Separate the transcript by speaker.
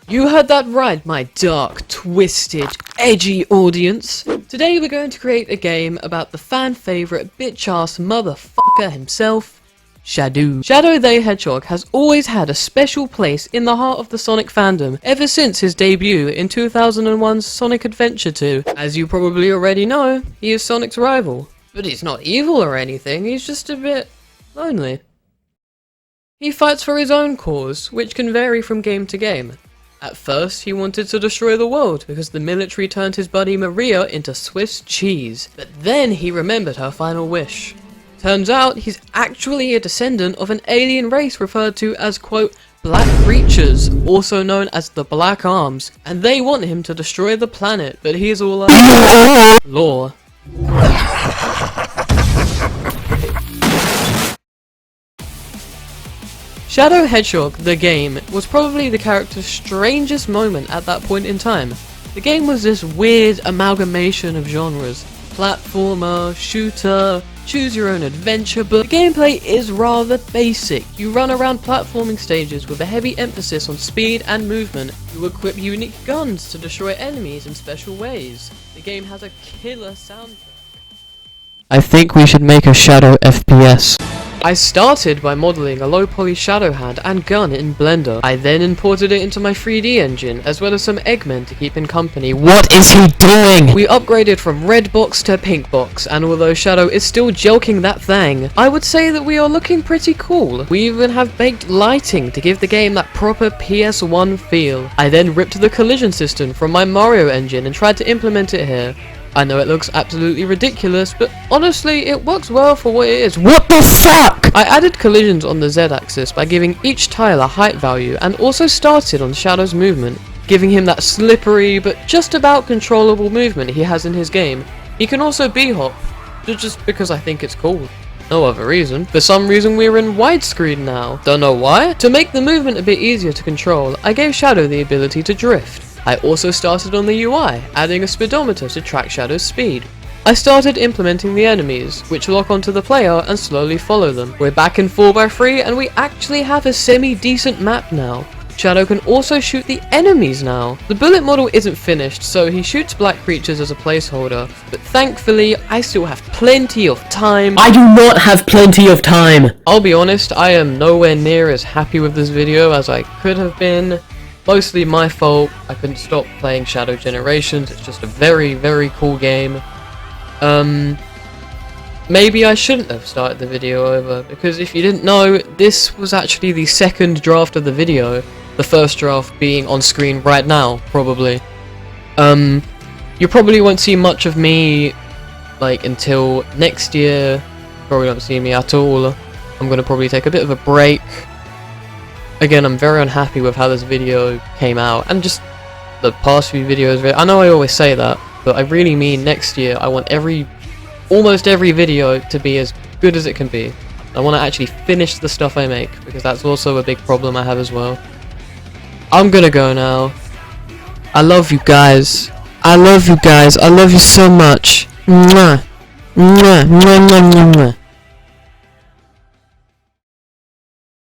Speaker 1: You heard that right, my dark, twisted, edgy audience. Today we're going to create a game about the fan favourite bitch-ass motherfucker himself, Shadow. Shadow the Hedgehog has always had a special place in the heart of the Sonic fandom ever since his debut in 2001's Sonic Adventure 2. As you probably already know, he is Sonic's rival. But he's not evil or anything, he's just a bit lonely. He fights for his own cause, which can vary from game to game. At first, he wanted to destroy the world because the military turned his buddy Maria into Swiss cheese. But then he remembered her final wish. Turns out, he's actually a descendant of an alien race referred to as, quote, black creatures, also known as the Black Arms, and they want him to destroy the planet, but he's all like, lore. Shadow Hedgehog, the game, was probably the character's strangest moment at that point in time. The game was this weird amalgamation of genres. Platformer, shooter, choose your own adventure, but the gameplay is rather basic. You run around platforming stages with a heavy emphasis on speed and movement. You equip unique guns to destroy enemies in special ways. The game has a killer soundtrack. I think we should make a Shadow FPS. I started by modelling a low-poly shadow hand and gun in Blender. I then imported it into my 3D engine, as well as some Eggmen to keep in company. What is he doing? We upgraded from red box to pink box, and although Shadow is still jelking that thing, I would say that we are looking pretty cool. We even have baked lighting to give the game that proper PS1 feel. I then ripped the collision system from my Mario engine and tried to implement it here. I know it looks absolutely ridiculous, but honestly, it works well for what it is. What the fuck? I added collisions on the Z-axis by giving each tile a height value, and also started on Shadow's movement, giving him that slippery but just about controllable movement he has in his game. He can also b-hop, just because I think it's cool. No other reason. For some reason we're in widescreen now. Don't know why? To make the movement a bit easier to control, I gave Shadow the ability to drift. I also started on the UI, adding a speedometer to track Shadow's speed. I started implementing the enemies, which lock onto the player and slowly follow them. We're back in 4x3 and we actually have a semi-decent map now. Shadow can also shoot the enemies now. The bullet model isn't finished, so he shoots black creatures as a placeholder, but thankfully I still have plenty of time. I do not have plenty of time! I'll be honest, I am nowhere near as happy with this video as I could have been. Mostly my fault. I couldn't stop playing Shadow Generations. It's just a very, very cool game. Maybe I shouldn't have started the video over, because if you didn't know, this was actually the second draft of the video. The first draft being on screen right now, probably. You probably won't see much of me, like, until next year. Probably won't see me at all. I'm gonna probably take a bit of a break. Again, I'm very unhappy with how this video came out, and just the past few videos. I know I always say that, but I really mean next year I want almost every video to be as good as it can be. I want to actually finish the stuff I make, because that's also a big problem I have as well. I'm gonna go now. I love you guys. I love you guys. I love you so much. Mwah. Mwah. Mwah. Mwah. Mwah.